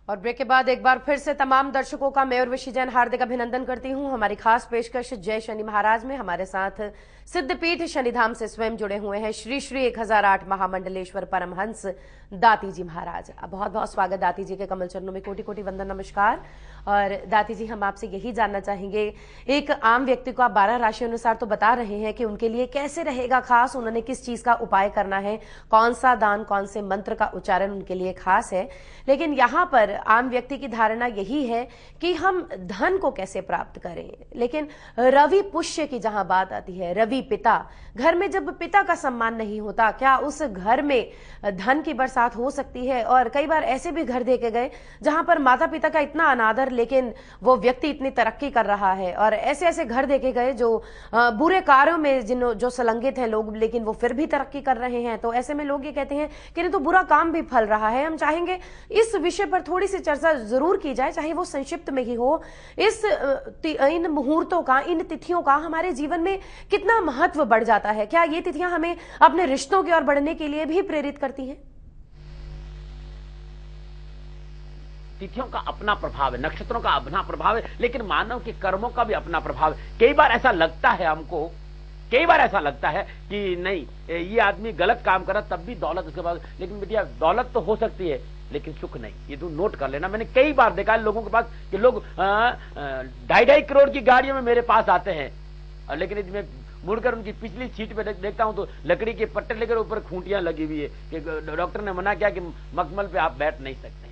और ब्रेक के बाद एक बार फिर से तमाम दर्शकों का मैं उर्वशी जैन हार्दिक अभिनंदन करती हूं। हमारी खास पेशकश जय शनि महाराज में हमारे साथ सिद्धपीठ शनिधाम से स्वयं जुड़े हुए हैं श्री श्री 1008 महामंडलेश्वर परमहंस दाती जी महाराज। बहुत बहुत स्वागत दाती जी के कमल चरणों में कोटि कोटि वंदन नमस्कार। और दाती जी हम आपसे यही जानना चाहेंगे, एक आम व्यक्ति को आप 12 राशि अनुसार तो बता रहे हैं कि उनके लिए कैसे रहेगा खास, उन्होंने किस चीज का उपाय करना है, कौन सा दान कौन से मंत्र का उच्चारण उनके लिए खास है, लेकिन यहाँ पर आम व्यक्ति की धारणा यही है कि हम धन को कैसे प्राप्त करें। लेकिन रवि पुष्य की जहां बात आती है, रवि पिता, घर में जब पिता का सम्मान नहीं होता, क्या उस घर में धन की बरसात हो सकती है? और कई बार ऐसे भी घर देखे गए जहां पर माता पिता का इतना अनादर लेकिन वो व्यक्ति इतनी तरक्की कर रहा है, और ऐसे ऐसे घर देखे गए जो बुरे कार्यों में जो संलग्नित हैं लोग, लेकिन वो फिर भी तरक्की कर रहे हैं। तो ऐसे में लोग ये कहते हैं कि नहीं तो बुरा काम भी फल रहा है। हम चाहेंगे इस विषय पर थोड़ी सी चर्चा जरूर की जाए, चाहे वो संक्षिप्त में ही हो। इन मुहूर्तों का, इन तिथियों का हमारे जीवन में कितना महत्व बढ़ जाता है? क्या ये तिथियां हमें अपने रिश्तों की ओर बढ़ने के लिए भी प्रेरित करती हैं? तिथियों का अपना प्रभाव है, नक्षत्रों का अपना प्रभाव है, लेकिन मानव के कर्मों का भी अपना प्रभाव है। कई बार ऐसा लगता है हमको, कई बार ऐसा लगता है कि नहीं ये आदमी गलत काम कर रहा तब भी दौलत उसके पास, लेकिन बेटिया दौलत तो हो सकती है लेकिन सुख नहीं। ये तू नोट कर लेना। मैंने कई बार देखा है लोगों के पास कि लोग 2.5 करोड़ की गाड़ियों में मेरे पास आते हैं, लेकिन मैं मुड़कर उनकी पिछली सीट पे देखता हूं तो लकड़ी के पट्टे लेकर ऊपर खूंटियां लगी हुई है कि डॉक्टर ने मना किया कि मखमल पे आप बैठ नहीं सकते।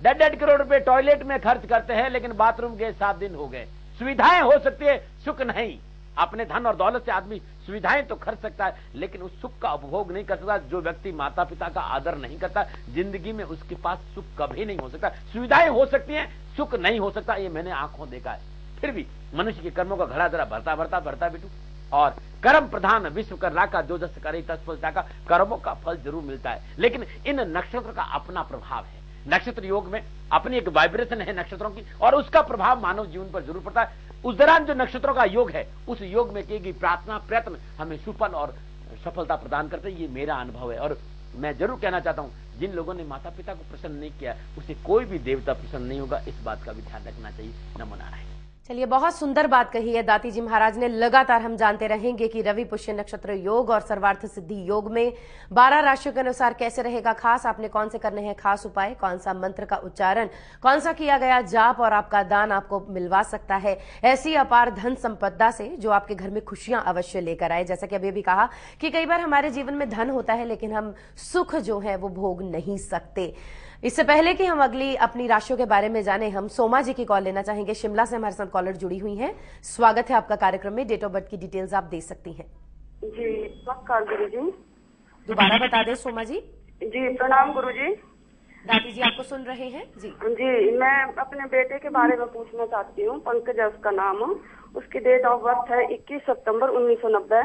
1.5 करोड़ रुपए टॉयलेट में खर्च करते हैं, लेकिन बाथरूम के 7 दिन हो गए। सुविधाएं हो सकती है, सुख नहीं। अपने धन और दौलत से आदमी सुविधाएं तो खर्च सकता है, लेकिन उस सुख का उपभोग नहीं कर सकता। जो व्यक्ति माता पिता का आदर नहीं करता, जिंदगी में उसके पास सुख कभी नहीं हो सकता। सुविधाएं हो सकती हैं, सुख नहीं हो सकता, ये मैंने आंखों देखा है। फिर भी मनुष्य के कर्मों का घड़ा जरा भरता भरता भरता बिटू, और कर्म प्रधान विश्वकर्मा का जो जस करे तत्फल का, कर्मों का फल जरूर मिलता है। लेकिन इन नक्षत्र का अपना प्रभाव है। नक्षत्र योग में अपनी एक वाइब्रेशन है नक्षत्रों की, और उसका प्रभाव मानव जीवन पर जरूर पड़ता है। उस दौरान जो नक्षत्रों का योग है, उस योग में की गई प्रार्थना प्रयत्न हमें सुफल और सफलता प्रदान करते हैं। ये मेरा अनुभव है। और मैं जरूर कहना चाहता हूं, जिन लोगों ने माता पिता को प्रसन्न नहीं किया, उसे कोई भी देवता प्रसन्न नहीं होगा। इस बात का भी ध्यान रखना चाहिए। नमो नारायण। चलिए, बहुत सुंदर बात कही है दाती जी महाराज ने। लगातार हम जानते रहेंगे कि रवि पुष्य नक्षत्र योग और सर्वार्थ सिद्धि योग में 12 राशियों के अनुसार कैसे रहेगा खास, आपने कौन से करने हैं खास उपाय, कौन सा मंत्र का उच्चारण, कौन सा किया गया जाप और आपका दान आपको मिलवा सकता है ऐसी अपार धन संपदा से जो आपके घर में खुशियां अवश्य लेकर आए। जैसा कि अभी भी कहा कि कई बार हमारे जीवन में धन होता है लेकिन हम सुख जो है वो भोग नहीं सकते। इससे पहले कि हम अगली अपनी राशियों के बारे में जाने, हम सोमा जी की कॉल लेना चाहेंगे। शिमला से हमारे साथ कॉलर जुड़ी हुई हैं। स्वागत है आपका कार्यक्रम में। डेट ऑफ बर्थ की डिटेल्स आप दे सकती हैं। जी नमस्कार गुरु जी। दोबारा बता दें सोमा जी। जी प्रणाम गुरु जी। दादी जी आपको सुन रहे हैं जी। जी मैं अपने बेटे के बारे में पूछना चाहती हूँ। पंकज है उसका नाम। उसकी डेट ऑफ बर्थ है 21 सितंबर 1990।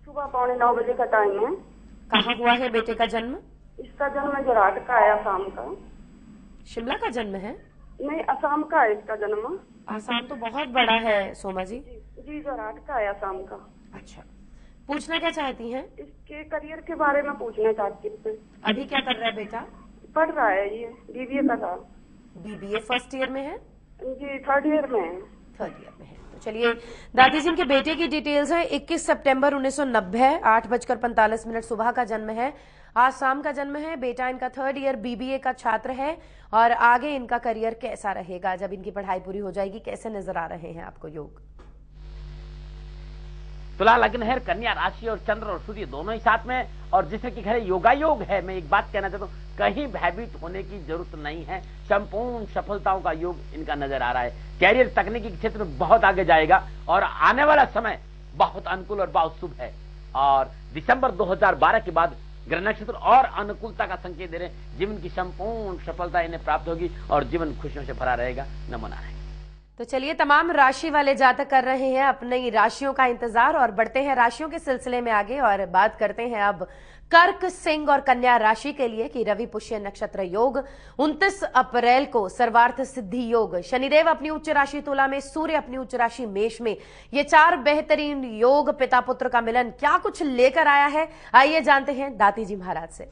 सुबह पौने 9 बजे का टाइम है। कहाँ हुआ है बेटे का जन्म? इसका जन्म जोरहाट का है, आसाम का। शिमला का जन्म है? नहीं, असम का है इसका जन्म। आसाम तो बहुत बड़ा है सोमा जी। जी जोरहाट का है, आसाम का। अच्छा, पूछना क्या चाहती हैं? इसके करियर के बारे में पूछना चाहती हूँ। अभी क्या कर रहा है बेटा? पढ़ रहा है, ये BBA का था। BBA फर्स्ट ईयर में है? जी 3rd ईयर में है। 3rd ईयर में है। तो चलिए, दादी जी के बेटे की डिटेल्स है। 21 सितंबर 1990, 8:45 सुबह का जन्म है। आज शाम का जन्म है। बेटा इनका 3rd ईयर BBA का छात्र है। और आगे इनका करियर कैसा रहेगा जब इनकी पढ़ाई पूरी हो जाएगी, कैसे नजर आ रहे हैं आपको योग? तुला लग्न है, कन्या राशि और चंद्र और सूर्य दोनों ही साथ में, और जिससे कि घर योगा योग है। मैं एक बात कहना चाहता हूँ, कहीं भयभीत होने की जरूरत नहीं है। संपूर्ण सफलताओं का योग इनका नजर आ रहा है। कैरियर तकनीकी क्षेत्र में बहुत आगे जाएगा और आने वाला समय बहुत अनुकूल और बहुत शुभ है। और दिसंबर 2012 के बाद ग्रह नक्षत्र और अनुकूलता का संकेत दे रहे हैं। जीवन की संपूर्ण सफलता इन्हें प्राप्त होगी और जीवन खुशियों से भरा रहेगा। नमो नारायण। तो चलिए, तमाम राशि वाले जातक कर रहे हैं अपनी राशियों का इंतजार और बढ़ते हैं राशियों के सिलसिले में आगे और बात करते हैं अब कर्क, सिंह और कन्या राशि के लिए कि रवि पुष्य नक्षत्र योग 29 अप्रैल को सर्वार्थ सिद्धि योग, शनिदेव अपनी उच्च राशि तुला में, सूर्य अपनी उच्च राशि मेष में, ये 4 बेहतरीन योग पिता पुत्र का मिलन क्या कुछ लेकर आया है, आइए जानते हैं दाती जी महाराज से।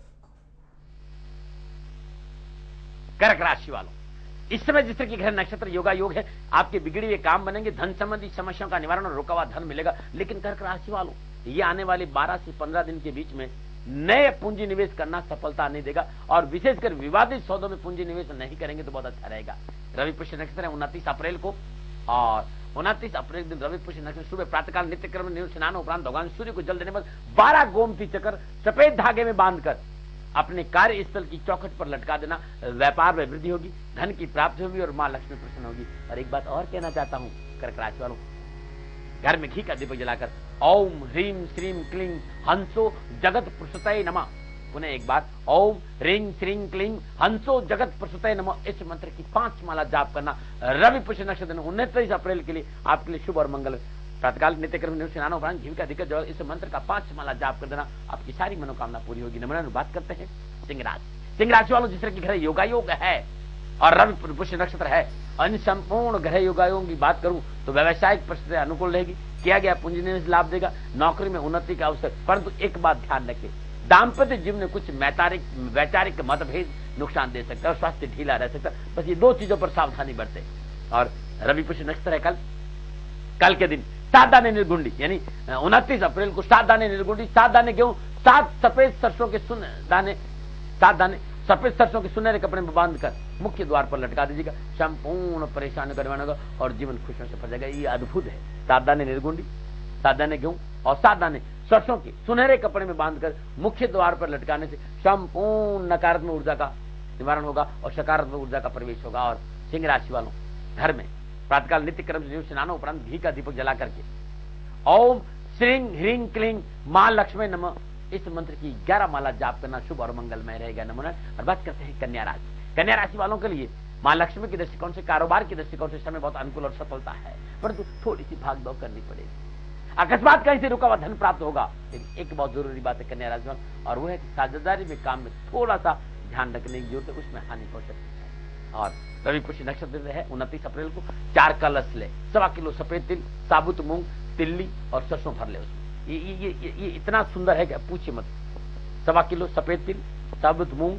कर्क राशि वालों, इस समय जिस तरह की ग्रह नक्षत्र योगा योग है, आपके बिगड़ी हुए काम बनेंगे, धन संबंधी समस्याओं का निवारण और रुका हुआ धन मिलेगा। लेकिन कर्क राशि वालों, ये आने वाले 12 से 15 दिन के बीच में नए पूंजी निवेश करना सफलता नहीं देगा, और विशेषकर विवादित सौदों में पूंजी निवेश नहीं करेंगे तो बहुत अच्छा रहेगा। रवि पुष्य नक्षत्र है 29 अप्रैल को, और 29 अप्रैल दिन रवि पुष्य नक्षत्र सुबह प्रातःकाल नित्य क्रम में स्नान उपरांत भगवान सूर्य को जल देने पर 12 गोमती चक्र सफेद धागे में बांधकर अपने कार्य स्थल की चौखट पर लटका देना। व्यापार में वृद्धि होगी, धन की प्राप्ति होगी और मां लक्ष्मी प्रसन्न होगी। और एक बात और कहना चाहता हूं कर्क राशि वालों, घर में घी का दीपक जलाकर ओम ह्रीम श्रीम क्लीं हंसो जगत प्रसूतये नमः, पुनः एक बार ओम ह्रीं श्रीं क्लीं हंसो जगत प्रसूतये नमः, इस मंत्र की 5 माला जाप करना रवि पुष्य नक्षत्र 29 अप्रैल के लिए आपके लिए शुभ और मंगल। प्रातःकाल नित्य कर्म स्नान उपरांत घी का दिक्कत जो इस मंत्र का 5 माला जाप कर देना, आपकी सारी मनोकामना पूरी होगी। नमन बात करते हैं सिंह राशि वालों, जिस तरह की ग्रह योगायोग है और रवि पुष्य नक्षत्र है, अन्य संपूर्ण ग्रह योगायोगों की बात करूं तो व्यवसायिक परिस्थिति अनुकूल रहेगी, किया गया पूंजी निवेश लाभ देगा, नौकरी में उन्नति का अवसर। परंतु एक बात ध्यान रखें, दाम्पत्य जीवन में कुछ वैचारिक मतभेद नुकसान दे सकता है और स्वास्थ्य ढीला रह सकता है। बस ये 2 चीजों पर सावधानी बरते। और रवि पुष्य नक्षत्र है कल के दिन 7 दाने निर्गुंडी, यानी 29 अप्रैल को 7 दाने निर्गुंडी, 7 दाने गेहूं, 7 सफेद सरसों के 7 दाने सफेद सरसों के सुनहरे कपड़े में बांधकर मुख्य द्वार पर लटका दीजिएगा। संपूर्ण परेशानी करवाना होगा और जीवन खुशियों से भर जाएगा। ये अद्भुत है। 7 दाने निर्गुंडी, 7 दाने गेहूं और 7 दाने सरसों के सुनहरे कपड़े में बांधकर मुख्य द्वार पर लटकाने से संपूर्ण नकारात्मक ऊर्जा का निवारण होगा और सकारात्मक ऊर्जा का प्रवेश होगा। और सिंह राशि वालों, घर में प्रातःकाल नित्य क्रम से स्नान उपरांत घी का दीपक जला करके ओम श्रीं ह्रीं क्लीं मां लक्ष्मी नमः, इस मंत्र की 11 माला जाप करना शुभ और मंगलमय रहेगा। नमन। और बात करते हैं कन्या राशि वालों के लिए मां लक्ष्मी के दृष्टिकोण से, कारोबार के दृष्टिकोण से समय बहुत अनुकूल और सफलता है, परंतु थोड़ी सी भाग दौड़ करनी पड़ेगी। अकस्मात कहीं से रुका हुआ धन प्राप्त होगा। लेकिन एक बहुत जरूरी बात है कन्या राशि वालों, और वो है कि साझेदारी में काम में थोड़ा सा ध्यान रखने की जरूरत है, उसमें हानि हो सकती है। और रवि पुष्य नक्षत्र है 29 अप्रैल को, 4 कलश ले, 1.25 किलो सफेद तिल, साबुत मूंग, तिल्ली और सरसों भर ले उसमें। ये इतना सुंदर है कि पूछिए मत। 1.25 किलो सफेद तिल, साबुत मूंग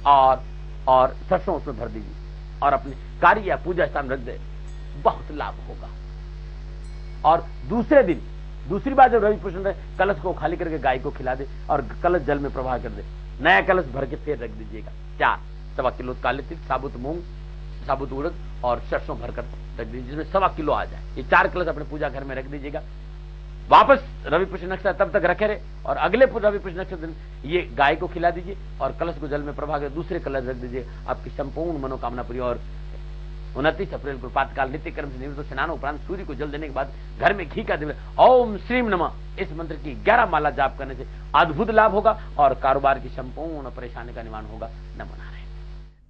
और सरसों उसमें भर दीजिए और अपने कार्य या पूजा स्थान रख दे, बहुत लाभ होगा। और दूसरे दिन दूसरी बार जब रवि पुष्य कलश को खाली करके गाय को खिला दे और कलश जल में प्रवाह कर दे, नया कलश भर के फिर रख दीजिएगा। 4 1.25 किलो काले तिल, साबुत मूंग, साबुत उड़द और सरसों भरकर रख दीजिए, जिसमें 1.25 किलो आ जाए। ये 4 कलश अपने पूजा घर में रख दीजिएगा। वापस रवि पुष्य नक्षत्र तब तक रखे रहे और अगले रवि पुष्य नक्षत्र दिन ये गाय को खिला दीजिए और कलश को जल में प्रवाह कर दूसरे कलश रख दीजिए, आपकी संपूर्ण मनोकामना पूरी। और 29 अप्रैल को प्रातःकाल नित्य कर्म से निवृत्त स्नान उपरांत सूर्य को जल देने के बाद घर में घी का दीपक ओम श्रीम नमः, इस मंत्र की 11 माला जाप करने से अद्भुत लाभ होगा और कारोबार की संपूर्ण परेशानी का निवारण होगा। नमन।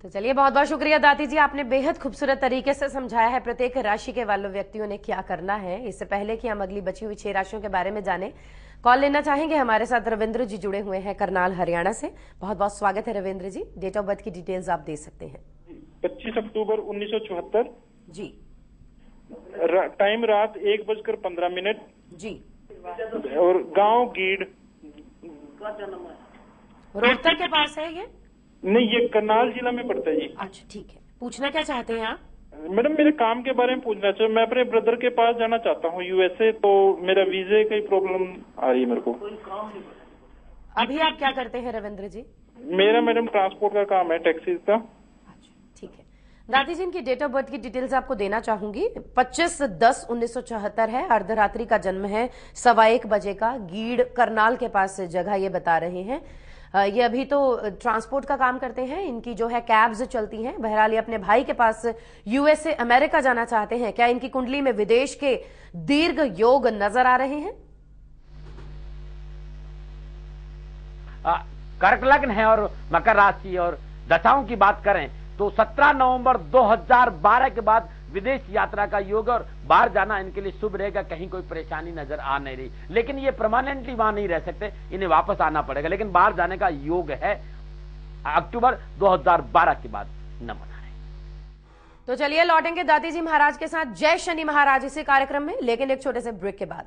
तो चलिए, बहुत बहुत शुक्रिया दाती जी, आपने बेहद खूबसूरत तरीके से समझाया है प्रत्येक राशि के वाले व्यक्तियों ने क्या करना है। इससे पहले कि हम अगली बची हुई 6 राशियों के बारे में जाने, कॉल लेना चाहेंगे। हमारे साथ रविंद्र जी जुड़े हुए हैं करनाल हरियाणा से। बहुत बहुत स्वागत है रविंद्र जी। डेट ऑफ बर्थ की डिटेल्स आप दे सकते हैं। 25 अक्टूबर 1974 जी। टाइम रात 1:15 जी। और गांव गीड़। रोहतक के पास है ये? नहीं, ये करनाल जिला में पड़ता है जी। अच्छा, ठीक है। पूछना क्या चाहते हैं आप? मैडम, मेरे काम के बारे में पूछना चाहिए। मैं अपने ब्रदर के पास जाना चाहता हूँ USA, तो मेरा वीजे की प्रॉब्लम आ रही है मेरे को। अभी आप क्या करते हैं रविंद्र जी? मेरा मैडम ट्रांसपोर्ट का काम है, टैक्सीज का। अच्छा, ठीक है। दादी जी, इनकी डेट ऑफ बर्थ की डिटेल्स आपको देना चाहूंगी। 25/10/1974 है, अर्धरात्रि का जन्म है, 1:15 बजे का, गीड़ करनाल के पास जगह ये बता रहे हैं। ये अभी तो ट्रांसपोर्ट का काम करते हैं, इनकी जो है कैब्स चलती हैं। बहरहाल ये अपने भाई के पास USA अमेरिका जाना चाहते हैं। क्या इनकी कुंडली में विदेश के दीर्घ योग नजर आ रहे हैं? कर्क लग्न है और मकर राशि और दशाओं की बात करें तो 17 नवंबर 2012 के बाद विदेश यात्रा का योग और बाहर जाना इनके लिए शुभ रहेगा, कहीं कोई परेशानी नजर आ नहीं रही। लेकिन ये परमानेंटली वहां नहीं रह सकते, इन्हें वापस आना पड़ेगा, लेकिन बाहर जाने का योग है अक्टूबर 2012 के बाद। नमन। तो चलिए लौटेंगे दाती जी महाराज के साथ जय शनि महाराज इसी कार्यक्रम में, लेकिन एक छोटे से ब्रेक के बाद।